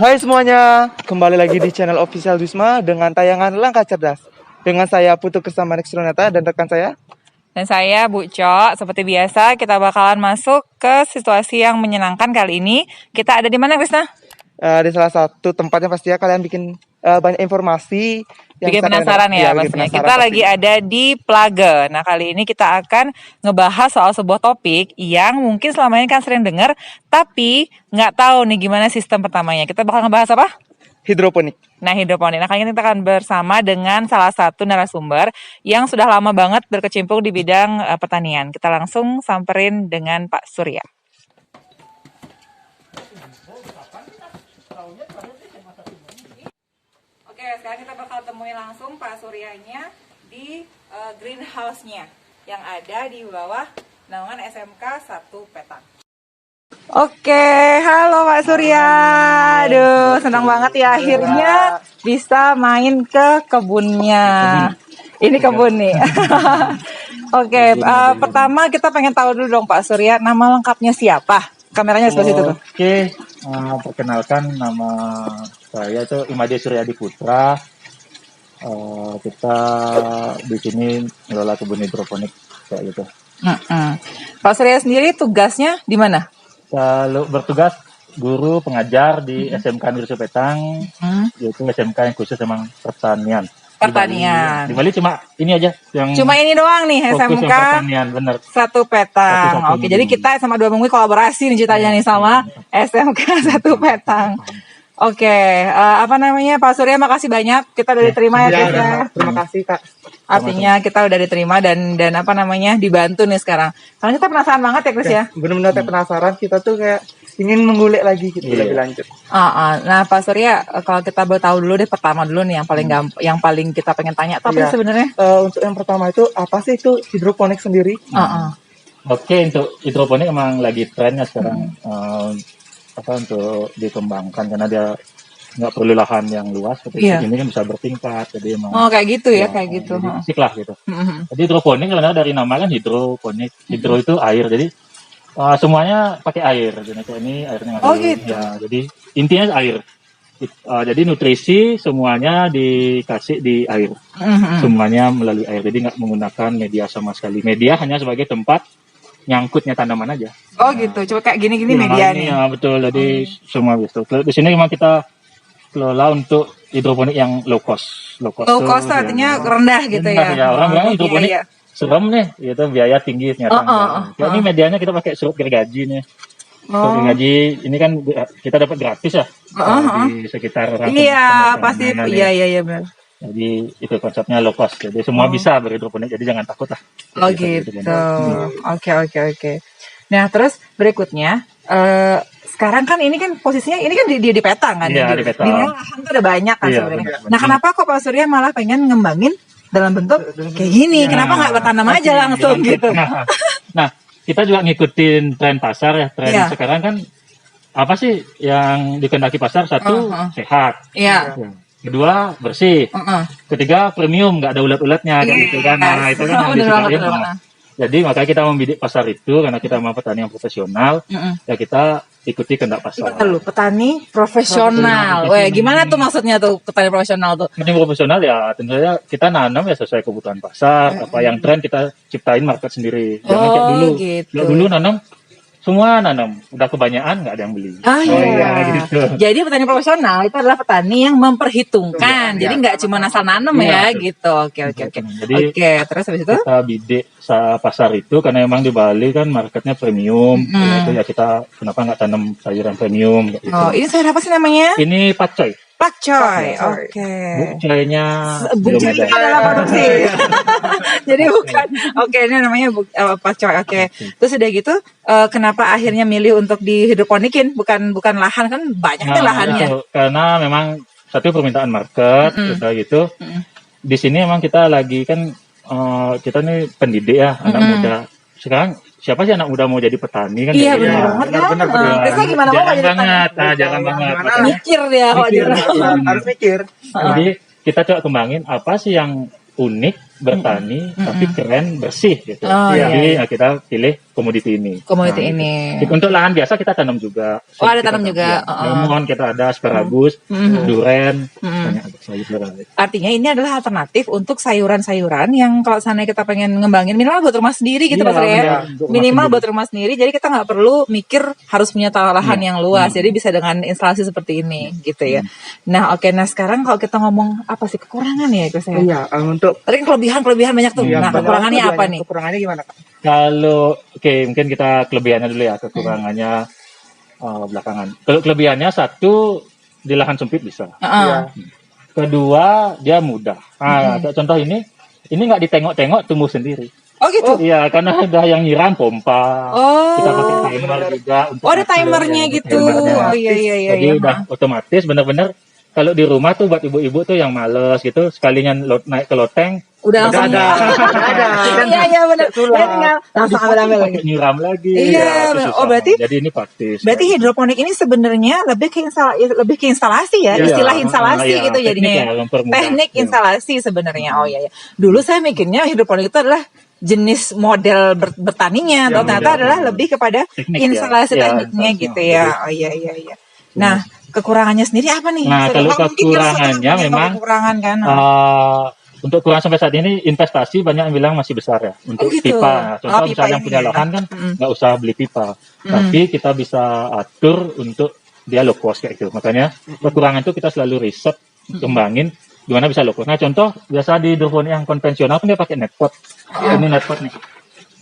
Hai semuanya, kembali lagi di channel official Wisma dengan tayangan Langkah Cerdas. Dengan saya Putu Krisamanik Runata dan rekan saya. Dan saya Bu Cok. Seperti biasa kita bakalan masuk ke situasi yang menyenangkan kali ini. Kita ada di mana, Krisna? Di salah satu tempatnya pasti ya kalian bikin banyak informasi. Bikin penasaran ya pastinya. Kita lagi ada di Plage. Nah kali ini kita akan ngebahas soal sebuah topik yang mungkin selama ini kan sering dengar, tapi nggak tahu nih gimana sistem pertamanya. Kita bakal ngebahas apa? Hidroponik. Nah hidroponik. Nah kali ini kita akan bersama dengan salah satu narasumber yang sudah lama banget berkecimpung di bidang pertanian. Kita langsung samperin dengan Pak Surya. Oke, sekarang kita bakal temuin langsung Pak Suryanya di greenhouse-nya yang ada di bawah naungan SMK 1 Petang. Oke, halo Pak Surya. Aduh, senang banget ya akhirnya bisa main ke kebunnya. Ini kebun nih. Oke, pertama kita pengen tahu dulu dong Pak Surya, nama lengkapnya siapa? Kameranya sebelah situ tuh. Oke, perkenalkan nama saya itu Imade Suryadi Putra. Kita di sini mengelola kebun hidroponik kayak gitu. Pak Surya sendiri tugasnya di mana? Kalau bertugas guru pengajar di SMK Negeri Petang, yaitu SMK yang khusus memang pertanian. Pertanian. Di Bali cuma ini aja yang cuma ini doang nih SMK pertanian, bener. 1 Petang. Oke, jadi kita sama 2 minggu kolaborasi nih ceritanya nih sama SMK 1 Petang. Oke, apa namanya Pak Surya, makasih banyak kita udah diterima ya. Terima kasih Kak. Artinya kita udah diterima dan apa namanya dibantu nih sekarang. Karena kita penasaran banget ya Chris ya. Benar-benar penasaran, kita tuh kayak ingin mengulik lagi gitu lebih lanjut. Nah Pak Surya, kalau kita boleh tahu dulu deh pertama dulu nih yang paling kita pengen tanya tapi sebenarnya untuk yang pertama itu apa sih itu hidroponik sendiri? Oke, untuk hidroponik emang lagi trennya sekarang. Untuk dikembangkan karena dia nggak perlu lahan yang luas, seperti ini kan bisa bertingkat, jadi emang kayak gitu ya kayak gitu. Asik lah gitu. Jadi hidroponik karena dari nama kan hidroponik, hidro itu air, jadi semuanya pakai air. Jadi ini airnya gitu. Ya, jadi intinya air. Jadi nutrisi semuanya dikasih di air, semuanya melalui air. Jadi nggak menggunakan media sama sekali. Media hanya sebagai tempat nyangkutnya tanaman aja. Gitu. Coba kayak gini-gini medianya. Ya betul. Jadi semua gitu. Di sini memang kita kelola untuk hidroponik yang low cost. Low cost artinya rendah gitu ya. Ya, orang bilang hidroponik serem nih, gitu, biaya tinggi ternyata. Ini medianya kita pakai sirup gergaji nih. Sirup gergaji ini kan kita dapat gratis ya di sekitar. Iya pasti. Iya benar. Jadi itu konsepnya low cost. Jadi semua bisa berhidroponik. Jadi jangan takut lah. Gitu. Oke. Nah terus berikutnya, sekarang kan ini kan posisinya ini kan di Petang kan? Iya, di Petang. Di mana lahan tuh ada banyak kan sebenarnya. Nah kenapa kok Pak Surya malah pengen ngembangin dalam bentuk kayak gini? Kenapa nggak bertanam aja langsung gitu? Nah kita juga ngikutin tren pasar ya. Tren sekarang kan apa sih yang dikehendaki pasar? Satu sehat. Iya. Kedua bersih, ketiga premium, nggak ada ulat-ulatnya kayak gitu kan. Nah itu kan yang disukain. Jadi makanya kita membidik pasar itu karena kita memang petani yang profesional. Ya kita ikuti kehendak pasar. Petani profesional. Gimana tuh maksudnya tuh petani profesional tuh? Petani profesional ya tentu saja kita nanam ya sesuai kebutuhan pasar. Apa yang tren kita ciptain market sendiri. Jangan kayak dulu. Gitu. Dulu nanam semua nanam, udah kebanyakan nggak ada yang beli. Gitu. Jadi petani profesional itu adalah petani yang memperhitungkan. Jadi nggak cuma asal nanam gitu. Oke. Jadi terus habis itu kita bidik pasar itu karena memang di Bali kan marketnya premium. Itu ya kita kenapa nggak tanam sayuran premium? Gitu. Ini sayur apa sih namanya? Ini pakcoy. Pakcoy, oke. Bukcoynya belum ada. Dalam produksi. Jadi bukan. Oke, ini namanya pakcoy. Oke. Terus udah gitu, kenapa akhirnya milih untuk dihidroponikin? Bukan lahan kan banyak nih lahannya. Itu, karena memang satu permintaan market, gitu. Di sini memang kita lagi kan kita nih pendidik ya, anak muda. Sekarang siapa sih anak muda mau jadi petani kan? Iya benar. Terus gimana mau jadi petani? Jangan banget. Mikir dia harus mikir. Jadi kita coba kembangin apa sih yang unik bertani tapi keren, bersih gitu. Oh, Jadi iya. kita pilih komoditi ini. Komoditi Nah, ini. gitu. Untuk lahan biasa kita tanam juga. Oh, ada Kita tanam juga. lemon kita ada, asparagus, duren, banyak sayur. Artinya ini adalah alternatif untuk sayuran-sayuran yang kalau sana kita pengen ngembangin minimal buat rumah sendiri gitu Iya, Pak Surya ya. benar. Untuk rumah Minimal sendiri. buat rumah sendiri. Jadi kita nggak perlu mikir harus punya lahan Iya. yang luas. Jadi bisa dengan instalasi seperti ini gitu ya. Nah, oke. Nah, sekarang kalau kita ngomong apa sih kekurangan ya Gus ya? Iya, untuk Tadi kan kelebihan banyak tuh. Nah, kekurangannya apa nih? Kekurangannya gimana, Kak? Kalau mungkin kita kelebihannya dulu ya, kekurangannya belakangan. Kalau kelebihannya satu, di lahan sempit bisa. Heeh. Kedua, dia mudah. Kayak contoh ini nggak ditengok-tengok, tumbuh sendiri. Oh gitu. Iya, karena ada yang nyiram pompa. Oh. Kita pakai timer juga. Untuk Oh, ada hasil, timernya ya, gitu. timernya. Oh iya iya iya. Jadi iya. udah otomatis bener-bener kalau di rumah tuh buat ibu-ibu tuh yang males gitu, sekalinya naik ke loteng, Udah langsung ada. Iya iya benar. Dia tinggal langsung ambil lagi. pakai nyiram lagi. Iya, itu bener. susah. Oh, berarti- Jadi ini praktis. Berarti hidroponik ini sebenarnya lebih ke instalasi ya, Iya. istilah instalasi Iya, gitu teknik jadinya. ya, mempermudah. Teknik Iya. instalasi sebenarnya. Oh iya ya. Dulu saya mikirnya hidroponik itu adalah jenis model bertaninya, atau ternyata adalah lebih kepada Teknik, instalasi ya. tekniknya Iya, gitu ya. Oh iya iya iya. Nah, kekurangannya sendiri apa nih? Nah, kalau Mungkin kekurangannya kita punya memang, kekurangan kan. untuk kurang sampai saat ini investasi banyak yang bilang masih besar ya untuk Oh, gitu. pipa. Contoh Oh, pipa misalnya yang ini punya ya. lahan kan nggak usah beli pipa, tapi kita bisa atur untuk dia low cost kayak gitu. Makanya kekurangan itu kita selalu riset, kembangin gimana bisa low cost. Nah, contoh biasa di hidroponik yang konvensional kan dia pakai net pot. Ini net pot nih.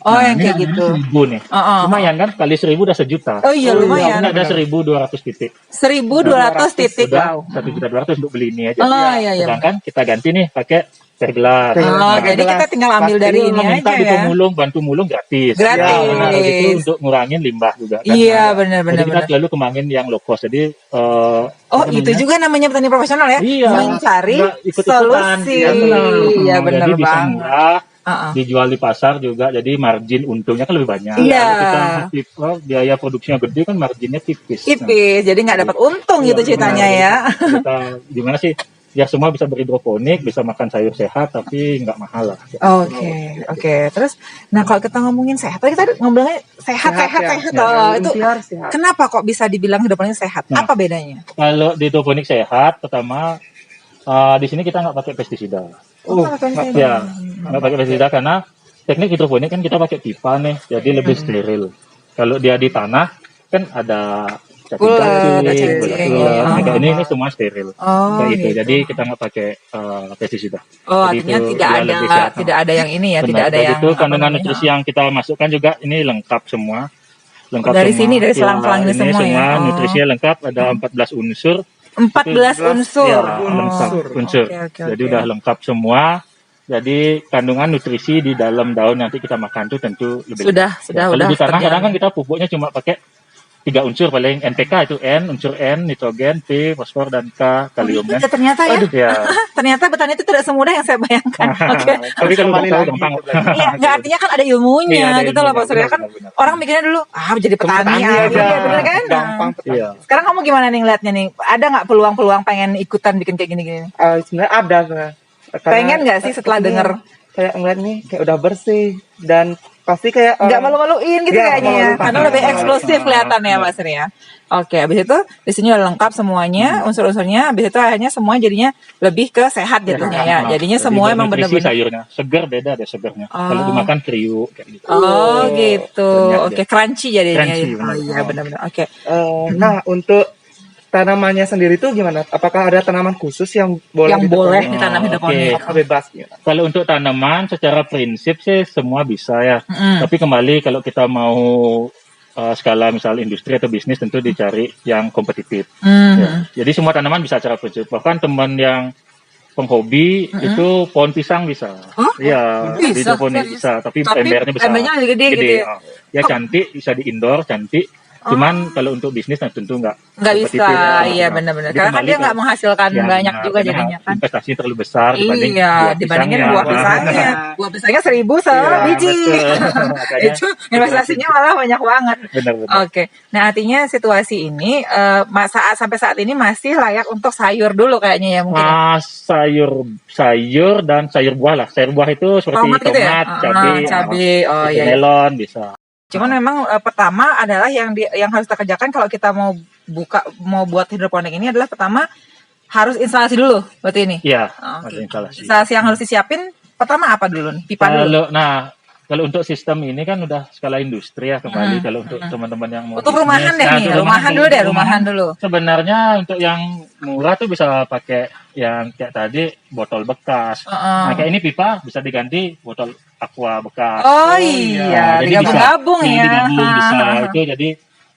Oh, Nah, yang ini kayak harganya gitu. 1.000 nih. Lumayan. Lumayan kan, kali 1.000 udah sejuta. Oh iya, lumayan. Ini ada 1.200 titik. 1.200 titik. Udah Wow. 1.200.000 untuk beli ini aja. Oh iya iya. Sedangkan kita ganti nih pakai teh gelas. Oh, jadi kita tinggal ambil dari ini minta aja di ya. pemulung, bantu mulung gratis. Gratis. Ya, benar. Itu untuk ngurangin limbah juga. Kan? Iya, Nah, benar, Jadi kita benar. selalu kembangin yang low cost. Jadi Oh, apa itu namanya? juga namanya petani profesional ya? Iya. Mencari Nggak ikut-ikutan. solusi. Iya, benar. Iya, benar Jadi bisa banget. murah, Uh-uh. dijual di pasar juga. Jadi margin untungnya kan lebih banyak. Iya. Kalau kita biaya produksinya gede kan marginnya tipis. Nah, Tipis, jadi nggak dapat untung gitu iya, ceritanya benar. ya. Kita gimana sih? Ya semua bisa berhidroponik, bisa makan sayur sehat, tapi nggak mahal lah. Oke. Terus, nah kalau kita ngomongin sehat, tadi kita ngomongnya sehat. Oh, itu Ikhtiar sehat. kenapa kok bisa dibilang hidroponik sehat? Nah. Apa bedanya? Kalau di hidroponik sehat, pertama di sini kita nggak pakai pestisida. Ya, nggak pakai pestisida karena teknik hidroponik kan kita pakai pipa nih, jadi lebih steril. Kalau dia di tanah kan ada Ulet, cacing, cacing. ulet. Oh. Nah, ini semua steril. Oh, Kayak gitu. gitu. Jadi kita nggak pakai pestisida. Oh, Jadi artinya itu tidak dia ada lebih sehat. yang ini ya, Benar. tidak ada Dan yang itu apa kandungan namanya, nutrisi yang kita masukkan juga ini lengkap semua. Lengkap Dari semua. sini, dari Ya, selang-selang ini semua ya? Oh. nutrisinya lengkap, ada 14 unsur. 14 unsur. Ya, Oh, lengkap unsur. oke. Jadi udah lengkap semua. Jadi kandungan nutrisi di dalam daun nanti kita makan tuh tentu lebih Sudah, Kalau udah di tanah terjamin. kadang kan kita pupuknya cuma pakai 3 unsur paling NPK itu unsur N, nitrogen, P, fosfor dan K, kaliumnya. Ya, ternyata ya. Ya. Ternyata bertani itu tidak semudah yang saya bayangkan. Oke. Tapi kalau Kembali tahu lagi gampang. gitu berarti. Iya, nggak artinya kan ada ilmunya Iya, ada gitu loh ilmunya. Pak Surya kan. Benar. Orang mikirnya dulu, jadi petani aja, bener kan? Gampang. Iya. Sekarang kamu gimana nih ngeliatnya nih? Ada nggak peluang-peluang pengen ikutan bikin kayak gini-gini? Sebenarnya ada sebenarnya. Karena Pengen nggak sih setelah ini denger? Kayak ngeliat nih kayak udah bersih dan pasti kayak Nggak orang- malu-maluin gitu Iya, kayaknya ya, malu-maluin. karena lebih eksklusif kelihatannya Pak Surya. Oke, habis itu di sini udah lengkap semuanya unsur-unsurnya. Habis itu akhirnya semua jadinya lebih ke sehat jadinya ya. Jadinya Jadi semua buat emang nutrisi bener-bener. sayurnya segar, beda deh segarnya. Kalau dimakan kriuk kayak gitu. Oh gitu. Banyak Oke, dia. crunchy jadinya. Crunchy, Oh benar. iya benar-benar. Oke. Nah, untuk tanamannya sendiri tuh gimana? Apakah ada tanaman khusus yang boleh Yang boleh ditanam? ditanam hidroponik. Oke. Apa bebas gitu? Kalau untuk tanaman secara prinsip sih semua bisa ya. Tapi kembali kalau kita mau skala misal industri atau bisnis tentu dicari yang kompetitif. Ya. Jadi semua tanaman bisa secara prinsip. Bahkan teman yang penghobi itu pohon pisang bisa. Iya, Bisa, hidroponik serius? bisa, tapi Tapi embernya besar. embernya lebih gede gitu ya? Ya cantik, bisa di indoor, cantik. Cuman kalau untuk bisnis nah tentu nggak Nggak bisa, kompetitif, ya. iya Nah, benar-benar. jadi Karena kan kembali dia ke- nggak menghasilkan ya, banyak nah, juga karena jadinya kan. investasi terlalu besar dibanding Iya, buah dibandingin pisangnya. buah pisangnya. Buah pisangnya 1.000 Iya, sebiji. betul. Makanya Itu investasinya malah banyak banget. benar-benar. Oke, nah artinya situasi ini sampai saat ini masih layak untuk sayur dulu kayaknya ya mungkin. Ya? Sayur dan sayur buah lah. Sayur buah itu seperti Tomat gitu ya? tomat, cabai, Cabai. Oh itu iya. Iya. melon bisa. Cuman memang pertama adalah yang harus kita kerjakan kalau kita mau buat hidroponik ini adalah pertama harus instalasi dulu berarti ini. Iya, Oke. ada instalasi. Instalasi yang harus disiapin pertama apa dulu nih? Pipa dulu. Kalau untuk sistem ini kan udah skala industri ya kembali. Kalau untuk teman-teman yang mau Untuk rumahan deh nih, untuk rumahan dulu deh, rumahan dulu. Sebenarnya untuk yang murah tuh bisa pakai yang kayak tadi botol bekas. Nah kayak ini pipa bisa diganti botol aqua bekas. Oh iya, jadi digabung-gabung ya. Digabung bisa itu jadi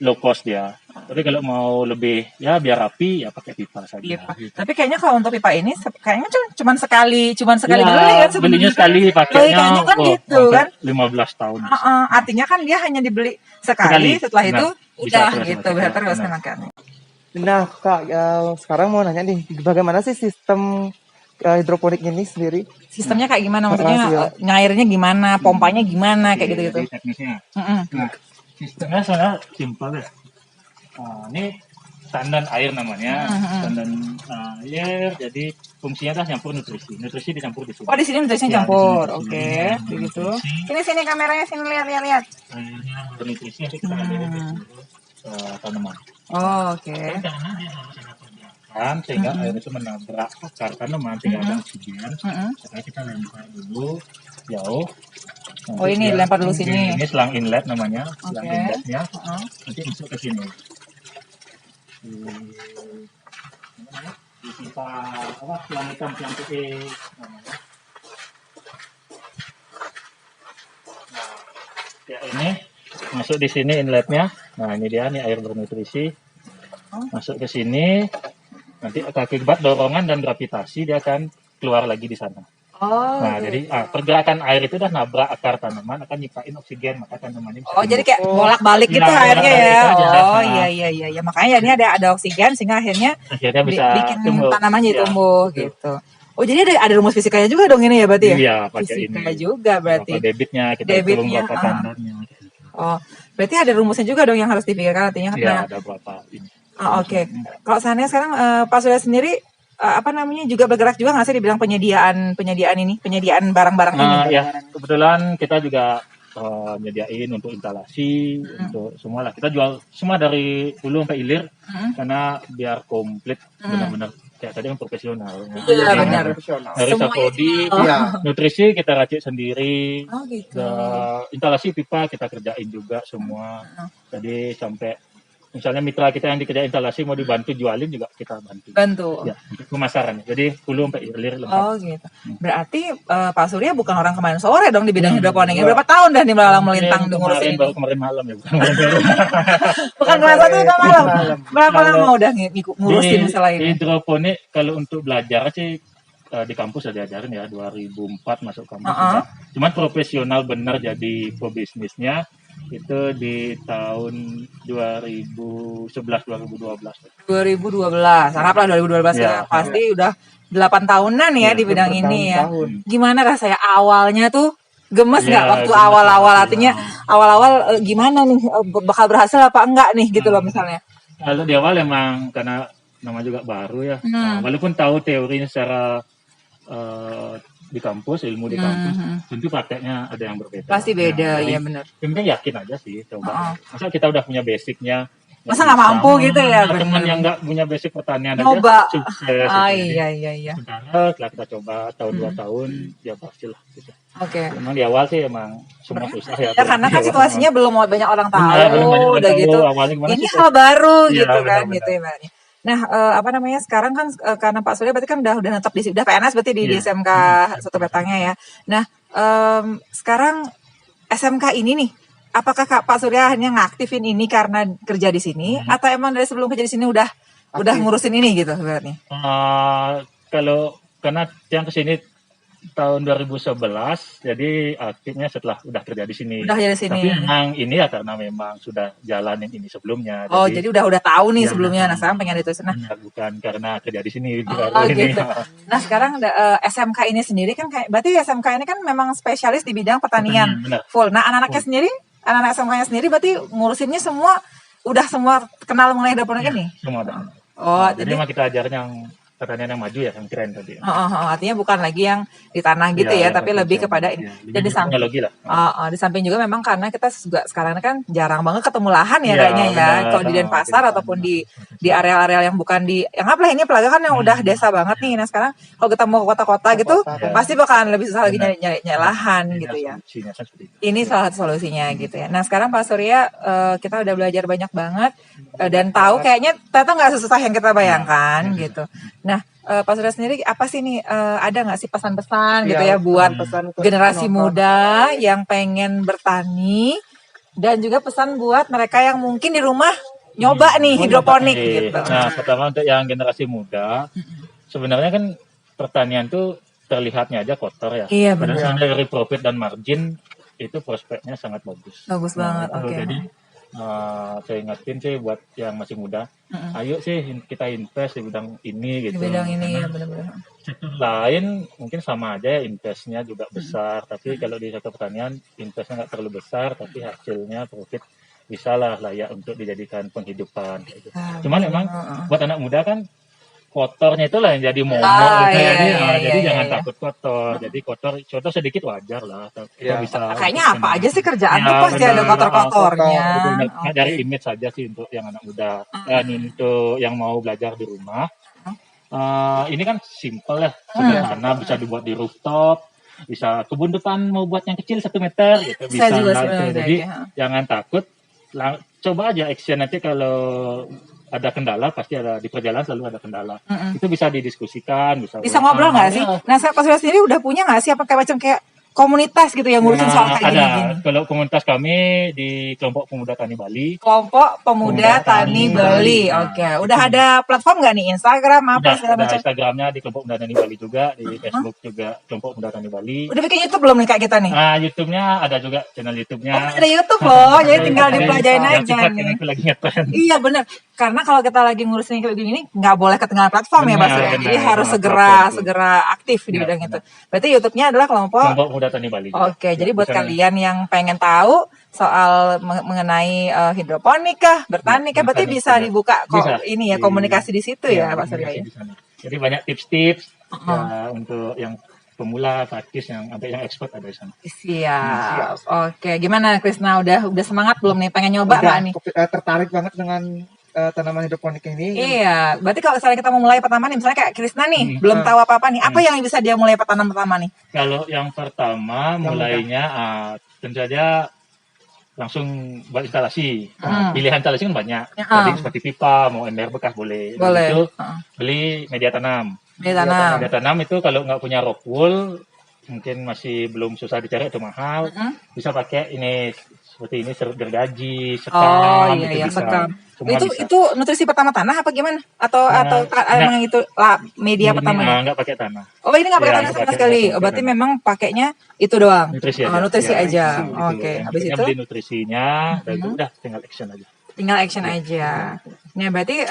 low cost dia. Tapi kalau mau lebih ya biar rapi ya pakai pipa saja. Pipa. Gitu. Tapi kayaknya kalau untuk pipa ini kayaknya cuman sekali Ya, beli kan sebenarnya. belinya sekali pakainya Kayaknya kan gitu kan. 15 tahun. Artinya kan dia hanya dibeli sekali. Setelah itu bisa udah terus gitu, pakai. bisa terus Benar. makanya. Nah, Kak, sekarang mau nanya nih, bagaimana sih sistem hidroponik ini sendiri? Sistemnya kayak gimana? Makasih, Maksudnya ya. ngairnya gimana, pompanya gimana, kayak gitu-gitu. Jadi teknisnya. Mm-mm. Nah, sistemnya sebenarnya simpel ya. Nah, ini tandan air namanya, tandan air. Jadi fungsinya adalah nyampur nutrisi. Nutrisi dicampur di sini. Oh di sini nutrisinya Ya, campur, di oke, sini. begitu. Nutrisi. Sini kameranya sini lihat. Airnya bernutrisi nanti kita alirin ke seluruh tanaman. Oh, oke. Karena dia harus ada pergerakan sehingga air itu menabrak akar tanaman sehingga ada oksigen. Setelah kita lempar dulu jauh. Oh ini dilempar dulu sini. Ini selang inlet namanya, selang Oke. inletnya. Nanti masuk ke sini. Di pipa apa? Selang hitam, selang putih namanya. Nah, ya ini masuk di sini inletnya. Nah ini dia nih air bernutrisi. Masuk ke sini. Nanti akibat dorongan dan gravitasi dia akan keluar lagi di sana. Oh. Nah, jadi pergerakan air itu udah nabrak akar tanaman akan nyiptain oksigen maka tanamannya bisa Oh jadi tumbuh. kayak bolak-balik gitu Iya, airnya ya. bolak-balik aja. Oh Nah. iya. Makanya ini ada oksigen sehingga akhirnya Akhirnya bisa bikin tumbuh. tanamannya Iya, tumbuh betul. gitu. Oh jadi ada rumus fisikanya juga dong ini ya berarti ya? Iya, pakai Fisika ini. juga berarti. Berapa debitnya, kita Debitnya, hitung berapa tandannya. Oh berarti ada rumusnya juga dong yang harus dipikirkan artinya. Iya, Nah, ada berapa ini. Oke. Kalau seandainya sekarang Pak Surya sendiri juga bergerak juga nggak sih di bidang penyediaan barang-barang ini? Ya, kebetulan kita juga nyediain untuk instalasi, untuk semua lah. Kita jual semua dari hulu sampai hilir karena biar komplit benar-benar kayak tadi yang profesional. Iya, benar. Dari Saprodi, nutrisi kita racik sendiri. Oh gitu. Instalasi pipa kita kerjain juga semua. Jadi sampai misalnya mitra kita yang dikerjain instalasi mau dibantu jualin juga kita bantu. Ya, untuk pemasarannya. Jadi hulu sampai hilir lengkap. Oh gitu. Berarti Pak Surya bukan orang kemarin sore dong di bidang hidroponik. Berapa tahun dah nih melalang melintang di ngurusin ini? Baru kemarin malam ya. Bukan Bukan kelas 1 itu malam. Berapa lama udah ngurusin masalah ini? Hidroponik kalau untuk belajar sih di kampus udah diajarin ya 2004 masuk kampus juga. Cuman profesional benar jadi pebisnisnya itu di tahun 2011 2012. 2012. Anggaplah 2012 ya. Pasti udah 8 tahunan ya di bidang ini ya. Gimana rasanya awalnya tuh? Gemes nggak waktu awal-awal artinya awal-awal gimana nih bakal berhasil apa enggak nih gitu loh misalnya. Kalau di awal emang karena nama juga baru ya. Walaupun tahu teorinya secara di kampus, ilmu di kampus, tentu prakteknya ada yang berbeda. Pasti beda, jadi, ya benar. Yang penting yakin aja sih, coba. Masa kita udah punya basicnya. Masa nggak mampu gitu ya? Teman yang nggak punya basic pertanian coba. aja sukses. Iya. Setelah kita coba tahun 2 tahun, ya pasti lah. Gitu. Oke. Memang di awal sih emang semua susah ya. Ya karena kan situasinya belum banyak orang tahu, udah gitu. Ini sih, hal baru ya, gitu kan, benar-benar. gitu ya. Nah, sekarang kan karena Pak Surya berarti kan udah netap udah PNS berarti di SMK Soto Petangnya ya. Nah, sekarang SMK ini nih, apakah Pak Surya hanya ngaktifin ini karena kerja di sini, atau emang dari sebelum kerja di sini udah ngurusin ini gitu berarti? Kalau karena yang kesini tahun 2011, jadi aktifnya setelah udah kerja di sini. Udah kerja di sini. Tapi memang ini ya karena memang sudah jalanin ini sebelumnya. Oh, jadi udah tahu nih ya, sebelumnya. Nah, sekarang pengen ditulis. Nah, bukan karena kerja di sini. oh, gitu. Nah, sekarang SMK ini sendiri kan kayak berarti SMK ini kan memang spesialis di bidang pertanian. Full. Nah, anak-anaknya sendiri, anak-anak SMK-nya sendiri berarti ngurusinnya semua semua kenal mengenai hidroponik ini. Semua ada. Oh, jadi memang kita ajarnya yang pertanian yang maju ya, yang keren tadi. Artinya bukan lagi yang di tanah gitu ya, tapi lebih kepada ini. Dan di samping teknologi lah. Di samping juga memang karena kita juga sekarang kan jarang banget ketemu lahan ya kayaknya ya. Kalau di Denpasar ataupun di area-area yang bukan di yang apa lah ini Pelaga kan yang udah desa banget nih. Nah sekarang kalau kita mau ke kota-kota gitu pasti bakalan lebih susah lagi nyari lahan gitu ya. Ini salah satu solusinya gitu ya. Nah sekarang Pak Surya kita udah belajar banyak banget dan tahu kayaknya ternyata nggak sesusah yang kita bayangkan gitu. Nah, Pak Surya sendiri apa sih nih ada nggak sih pesan-pesan gitu ya buat generasi muda yang pengen bertani dan juga pesan buat mereka yang mungkin di rumah nyoba nih hidroponik gitu. Nah, pertama untuk yang generasi muda, sebenarnya kan pertanian tuh terlihatnya aja kotor ya. Iya benar. Padahal dari profit dan margin itu prospeknya sangat bagus. Bagus banget. Oke. Jadi saya ingatin sih buat yang masih muda, ayo sih kita invest di bidang ini gitu. Di bidang ini ya benar-benar. Sektor lain mungkin sama aja investnya juga besar, tapi kalau di sektor pertanian investnya nggak terlalu besar, tapi hasilnya profit bisa lah layak untuk dijadikan penghidupan. Gitu. Cuman memang buat anak muda kan kotornya itulah yang jadi momok jadi jangan takut kotor. Jadi kotor sedikit wajar lah. Kita bisa kayaknya apa aja sih kerjaan tuh pasti ada kotor-kotornya. Dari image saja sih untuk yang anak muda dan untuk yang mau belajar di rumah. Ini kan simple ya, sederhana, bisa dibuat di rooftop, bisa kebun depan mau buat yang kecil 1 meter gitu bisa. Jadi jangan takut, coba aja action. Nanti kalau ada kendala pasti ada di perjalanan, selalu ada kendala. Itu bisa didiskusikan, bisa ngobrol nggak sih? Nah, Pak Surya sendiri udah punya nggak sih apa kayak komunitas gitu yang ngurusin soal kayak gini? Kalau komunitas kami di Kelompok Pemuda Tani Bali. Kelompok Pemuda Tani Bali. Oke. Udah ada platform nggak nih? Instagram apa segala macam? Instagramnya di Kelompok Pemuda Tani Bali juga, di Facebook juga Kelompok Pemuda Tani Bali. Udah bikin YouTube belum nih kayak kita nih? Nah, YouTube-nya ada juga, channel YouTube-nya. Ada YouTube loh, jadi tinggal dipelajarin aja nih. Iya benar. Karena kalau kita lagi ngurusin kayak gini nggak boleh ketinggalan platform ya Pak Surya. Jadi harus segera aktif di bidang itu. Berarti YouTube-nya adalah Kelompok Pemuda Tani Bali. Oke, jadi buat kalian yang pengen tahu soal mengenai hidroponik kah, bertani kah, berarti bisa dibuka ini ya komunikasi di situ ya Pak Surya ya. Jadi banyak tips-tips untuk yang pemula, praktis, yang sampai yang expert ada di sana. Siap. Oke, gimana Krisna udah semangat belum nih pengen nyoba nggak nih? Tertarik banget dengan tanaman hidroponik ini. Iya, berarti kalau misalnya kita mau mulai pertama nih, misalnya kayak Krisna nih, belum tahu apa-apa nih, apa yang bisa dia mulai tanam pertama nih? Kalau yang pertama mulainya tentu saja langsung buat instalasi. Pilihan instalasi kan banyak. Jadi seperti pipa, mau ember bekas boleh. Itu beli media tanam. Media tanam itu kalau nggak punya rock wool, mungkin masih belum susah dicari atau mahal, bisa pakai ini seperti ini, gergaji, sekam, sekam. Itu nutrisi pertama tanah apa gimana? Atau emang itu media pertama? Nggak pakai tanah. Oh ini nggak pakai tanah sama sekali. Berarti memang pakainya itu doang. Nutrisi aja. Oke. Habis itu beli nutrisinya, dan udah tinggal action aja. Nah berarti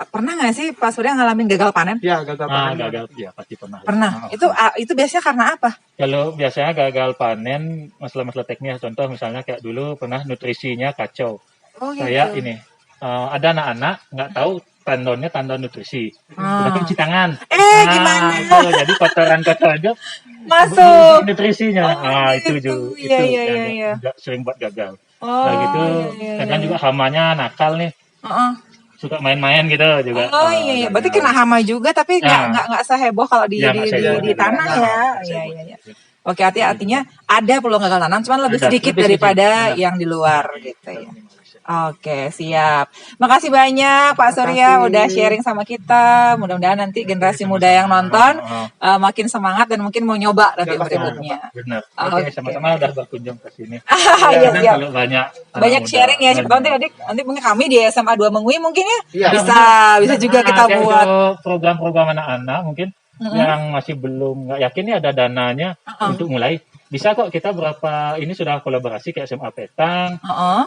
pernah nggak sih Pak Surya ngalamin gagal panen? Iya gagal panen. Gagal, ya pasti pernah. Pernah. Itu biasanya karena apa? Kalau biasanya gagal panen masalah-masalah teknis, contoh misalnya kayak dulu pernah nutrisinya kacau. Kayak ini ada anak-anak nggak tahu tandon nutrisi, udah cuci tangan. Gimana? Jadi kotoran-kotoran itu masuk nutrisinya. Itu Iya. Sering buat gagal. Gitu. Kadang juga hamanya nakal nih. Suka main-main gitu juga. Iya. Berarti kena hama juga, tapi nggak seheboh kalau di tanah ya. Iya. Oke, artinya ada peluang gagal tanam, cuman lebih sedikit daripada yang di luar gitu ya. Oke, siap. Makasih banyak Pak Surya udah sharing sama kita. Mudah-mudahan nanti generasi muda yang nonton makin semangat dan mungkin mau nyoba nanti berikutnya. Benar. Oke, sama-sama udah berkunjung ke sini. Iya, siap. Kalau banyak sharing ya. Nanti mungkin kami di SMA 2 Mengui mungkin ya. Bisa juga kita buat program-program anak-anak mungkin yang masih belum nggak yakin nih ada dananya untuk mulai, bisa kok kita berapa ini sudah kolaborasi ke SMA Petang,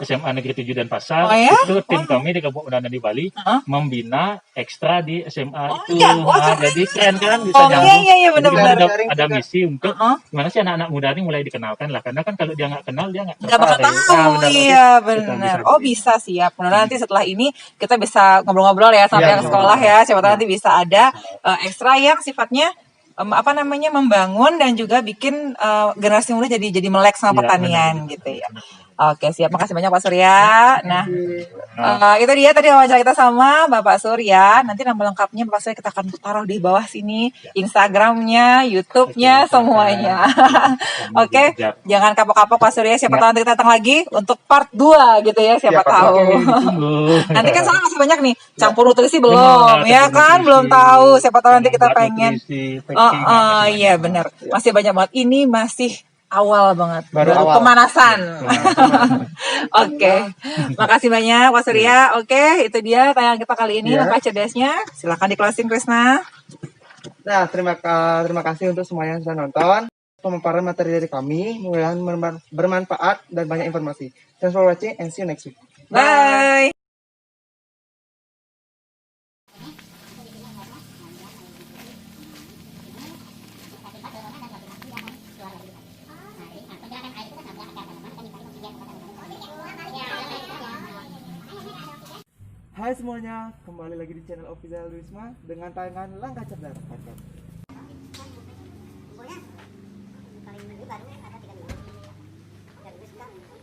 SMA Negeri 7 dan Pasar. Oh, ya? Itu tim kami di Kabupaten Undan di Bali membina ekstra di SMA itu. iya. Nah, jadi keren kan bisa Oh nyambung. iya Jadi benar-benar. ada misi untuk gimana sih anak-anak muda ini mulai dikenalkan lah, karena kan kalau dia nggak kenal dia nggak Nggak bakal tertarik. tahu, Nah, iya benar. benar. Oh bisa siap. Mudah nanti setelah ini kita bisa ngobrol-ngobrol ya sampai Iya, ke sekolah ya. Siapa tahu nanti bisa ada ekstra yang sifatnya membangun dan juga bikin generasi muda jadi melek sama Iya, pertanian benar. gitu ya. Oke siap, makasih banyak Pak Surya. Nah, itu dia tadi wawancara kita sama Bapak Surya. Nanti nama lengkapnya Bapak Surya kita akan taruh di bawah sini, Instagramnya, YouTube-nya, semuanya. Oke, jangan kapok-kapok Pak Surya. Siapa tahu nanti kita datang lagi untuk part 2 gitu ya. Siapa Siapa tahu. Tunggu. Nanti kan soalnya masih banyak nih, campur nutrisi belum, Benar, ya campur kan? nutrisi. Belum tahu. Siapa tahu nanti kita Buat pengen. nutrisi, packing, Iya benar. Masih banyak banget. Ini masih awal banget, Baru awal. pemanasan. Oke, makasih banyak Pak Surya. Oke, itu dia tayangan kita kali ini. Iya. Langkah cerdasnya. Silakan di closing Krisna. Nah, terima kasih untuk semua yang sudah nonton. Pemaparan materi dari kami mudah-mudahan bermanfaat dan banyak informasi. Thanks for watching and see you next week. Bye. Hai semuanya, kembali lagi di channel Official Wisma dengan tayangan Langkah Cerdas Podcast. Umurnya paling dulu baru ada 3 minggu.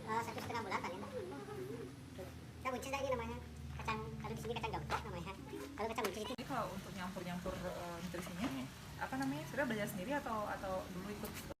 1,5 bulan paling. Kita buncis dah ini namanya kacang, kalau di sini kacang gabok namanya. Kalau kacang buncis itu Jadi kalau untuk nyampur-nyampur nutrisinya, apa namanya? Sudah belajar sendiri atau dulu ikut